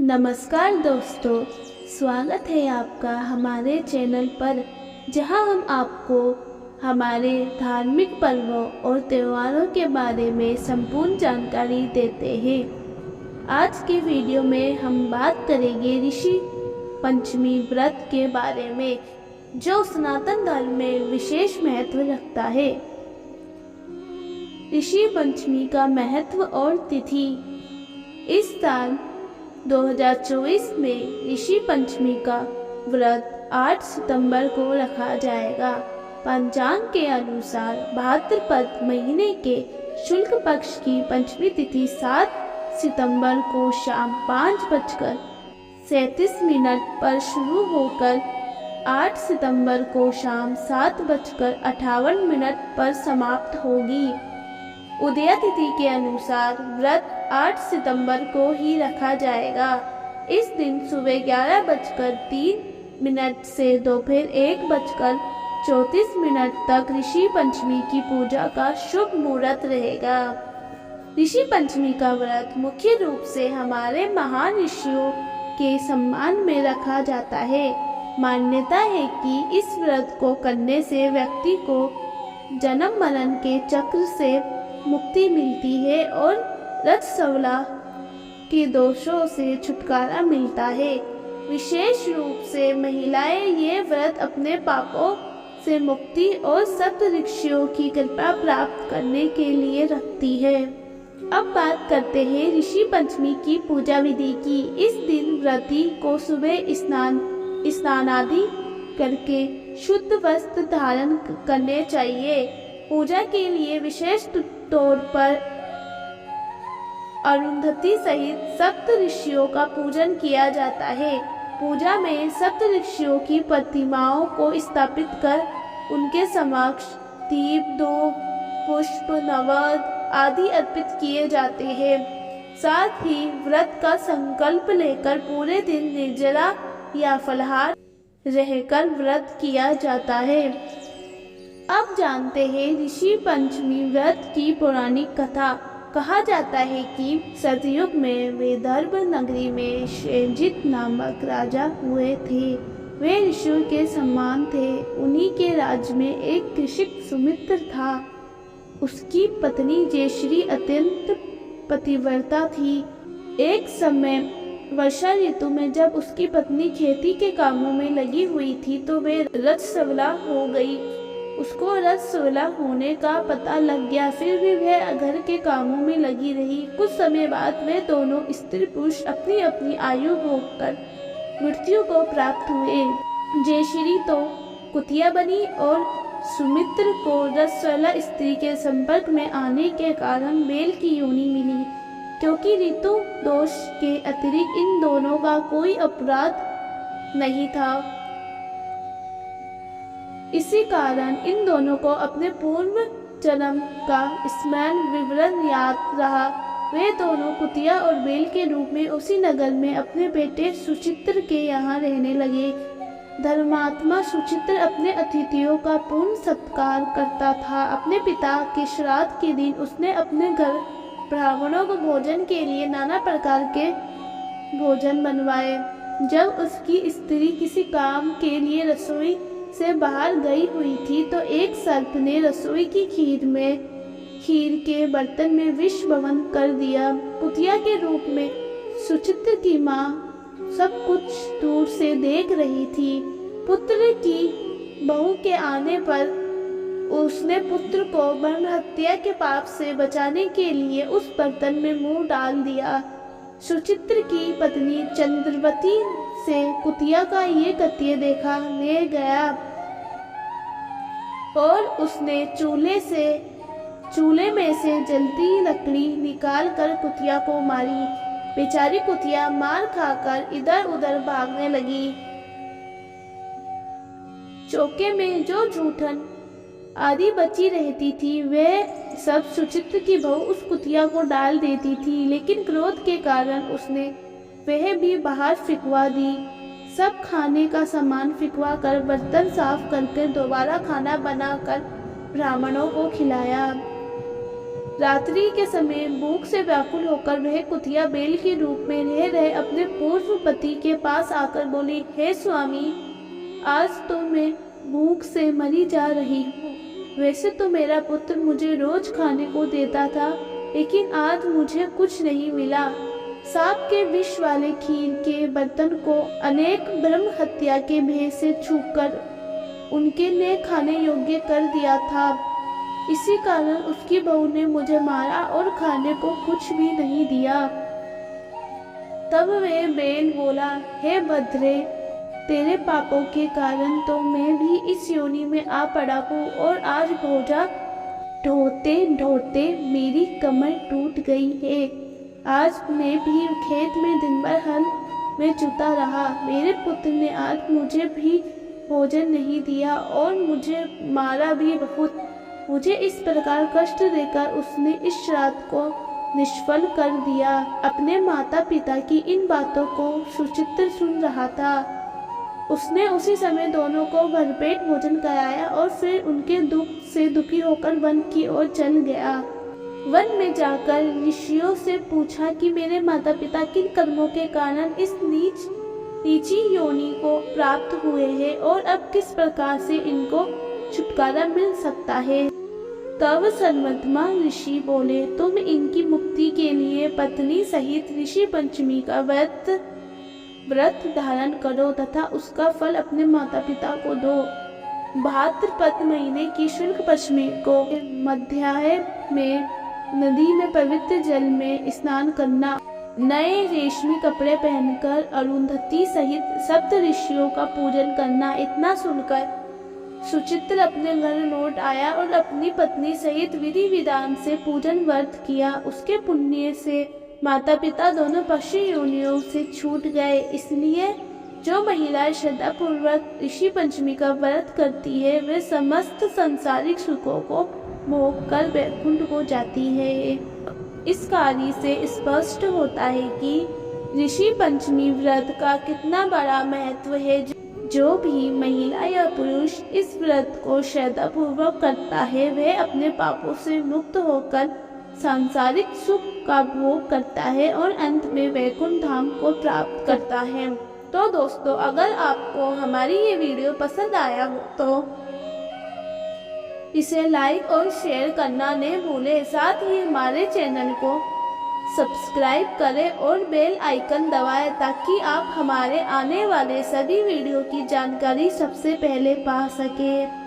नमस्कार दोस्तों, स्वागत है आपका हमारे चैनल पर, जहां हम आपको हमारे धार्मिक पर्वों और त्योहारों के बारे में संपूर्ण जानकारी देते हैं। आज के वीडियो में हम बात करेंगे ऋषि पंचमी व्रत के बारे में, जो सनातन धर्म में विशेष महत्व रखता है। ऋषि पंचमी का महत्व और तिथि। इस साल 2024 में ऋषि पंचमी का व्रत 8 सितंबर को रखा जाएगा। पंचांग के अनुसार भाद्रपद महीने के शुक्ल पक्ष की पंचमी तिथि 7 सितंबर को शाम 5:37 पर शुरू होकर 8 सितंबर को शाम 7:58 पर समाप्त होगी। उदया तिथि के अनुसार व्रत 8 सितंबर को ही रखा जाएगा। इस दिन सुबह 11:03 से दोपहर 1:34 तक ऋषि पंचमी की पूजा का शुभ मुहूर्त रहेगा। ऋषि पंचमी का व्रत मुख्य रूप से हमारे महान ऋषियों के सम्मान में रखा जाता है। मान्यता है कि इस व्रत को करने से व्यक्ति को जन्म मरण के चक्र से मुक्ति मिलती है और रजस्वला के दोषों से छुटकारा मिलता है। विशेष रूप से महिलाएं ये व्रत अपने पापों से मुक्ति और सप्त ऋषियों की कृपा प्राप्त करने के लिए रखती है। अब बात करते हैं ऋषि पंचमी की पूजा विधि की। इस दिन व्रती को सुबह स्नान आदि करके शुद्ध वस्त्र धारण करने चाहिए। पूजा के लिए विशेष तौर पर अरुंधति सहित सप्त ऋषियों का पूजन किया जाता है। पूजा में सप्त ऋषियों की प्रतिमाओं को स्थापित कर उनके समक्ष दीप, धूप, पुष्प, नवद आदि अर्पित किए जाते हैं। साथ ही व्रत का संकल्प लेकर पूरे दिन निर्जला या फलाहार रहकर व्रत किया जाता है। अब जानते हैं ऋषि पंचमी व्रत की पौराणिक कथा। कहा जाता है कि सतयुग में विदर्भ नगरी में शैलजित नामक राजा हुए थे। वे ऋषियों के समान थे। उन्हीं के राज्य में एक कृषक सुमित्र था। उसकी पत्नी जयश्री अत्यंत पतिव्रता थी। एक समय वर्षा ऋतु में जब उसकी पत्नी खेती के कामों में लगी हुई थी तो वे रजस्वला हो गई। उसको रजस्वला होने का पता लग गया, फिर भी वह घर के कामों में लगी रही। कुछ समय बाद वे दोनों स्त्री पुरुष अपनी अपनी आयु भोगकर मृत्यु को प्राप्त हुए। जयश्री तो कुतिया बनी और सुमित्र को रजस्वला स्त्री के संपर्क में आने के कारण बैल की योनि मिली। क्योंकि ऋतु दोष के अतिरिक्त इन दोनों का कोई अपराध नहीं था, इसी कारण इन दोनों को अपने पूर्व जन्म का स्मरण विवरण याद रहा। वे दोनों कुतिया और बैल के रूप में उसी नगर में अपने बेटे सुचित्र के यहाँ रहने लगे। धर्मात्मा सुचित्र अपने अतिथियों का पूर्ण सत्कार करता था। अपने पिता के श्राद्ध के दिन उसने अपने घर ब्राह्मणों को भोजन के लिए नाना प्रकार के भोजन बनवाए। जब उसकी स्त्री किसी काम के लिए रसोई से बाहर गई हुई थी तो एक सर्प ने रसोई की खीर के बर्तन में विष भवन कर दिया। कुतिया के रूप में सुचित्र की माँ सब कुछ दूर से देख रही थी। पुत्र की बहू के आने पर उसने पुत्र को ब्रह्म हत्या के पाप से बचाने के लिए उस बर्तन में मुंह डाल दिया। सुचित्र की पत्नी चंद्रवती से कुतिया का ये कृत्य देखा ले गया और उसने चूल्हे में से जलती लकड़ी निकालकर कुतिया को मारी। बेचारी कुतिया मार खाकर इधर उधर भागने लगी। चौके में जो जूठन आदि बची रहती थी वह सब सुचित्र की बहू उस कुतिया को डाल देती थी, लेकिन क्रोध के कारण उसने वह भी बाहर फिकवा दी। सब खाने का सामान फिकवा कर बर्तन साफ करके दोबारा खाना बनाकर ब्राह्मणों को खिलाया। रात्रि के समय भूख से व्याकुल होकर वह कुतिया बैल के रूप में रह रहे अपने पूर्व पति के पास आकर बोली, हे स्वामी, आज तो मैं भूख से मरी जा रही हूँ। वैसे तो मेरा पुत्र मुझे रोज खाने को देता था, लेकिन आज मुझे कुछ नहीं मिला। सांप के विष वाले खीर के बर्तन को अनेक ब्रह्म हत्या के भय से छूकर उनके लिए खाने योग्य कर दिया था। इसी कारण उसकी बहू ने मुझे मारा और खाने को कुछ भी नहीं दिया। तब वह बैल बोला, हे भद्रे, तेरे पापों के कारण तो मैं भी इस योनि में आ पड़ा हूँ और आज भोजा ढोते ढोते मेरी कमर टूट गई है। आज मैं भी खेत में दिन भर हल में जुटा रहा। मेरे पुत्र ने आज मुझे भी भोजन नहीं दिया और मुझे मारा भी बहुत। मुझे इस प्रकार कष्ट देकर उसने इस श्राद्ध को निष्फल कर दिया। अपने माता पिता की इन बातों को सुचित्र सुन रहा था। उसने उसी समय दोनों को भरपेट भोजन कराया और फिर उनके दुख से दुखी होकर वन की ओर चल गया। वन में जाकर ऋषियों से पूछा कि मेरे माता पिता किन कर्मों के कारण इस नीची योनि को प्राप्त हुए हैं और अब किस प्रकार से इनको छुटकारा मिल सकता है। तब सर्वधर्मा ऋषि बोले, तुम इनकी मुक्ति के लिए पत्नी सहित ऋषि पंचमी का व्रत धारण करो तथा उसका फल अपने माता पिता को दो। भाद्रपद महीने की शुक्ल पंचमी को मध्याह्न में नदी में पवित्र जल में स्नान करना, नए रेशमी कपड़े पहनकर अरुंधति सहित सप्त ऋषियों का पूजन करना। इतना सुनकर सुचित्र अपने घर लौट आया और अपनी पत्नी सहित विधि विधान से पूजन व्रत किया। उसके पुण्य से माता पिता दोनों पक्षी योनियों से छूट गए। इसलिए जो महिलाएं श्रद्धा पूर्वक ऋषि पंचमी का व्रत करती है वे समस्त संसारिक सुखों को भोग कर वैकुंठ को जाती है। इस कार्य से स्पष्ट होता है कि ऋषि पंचमी व्रत का कितना बड़ा महत्व है। जो भी महिला या पुरुष इस व्रत को श्रद्धा पूर्वक करता है वह अपने पापों से मुक्त होकर सांसारिक सुख का भोग करता है और अंत में वैकुंठ धाम को प्राप्त करता है। तो दोस्तों, अगर आपको हमारी ये वीडियो पसंद आया हो तो इसे लाइक और शेयर करना न भूलें। साथ ही हमारे चैनल को सब्सक्राइब करें और बेल आइकन दबाएं ताकि आप हमारे आने वाले सभी वीडियो की जानकारी सबसे पहले पा सकें।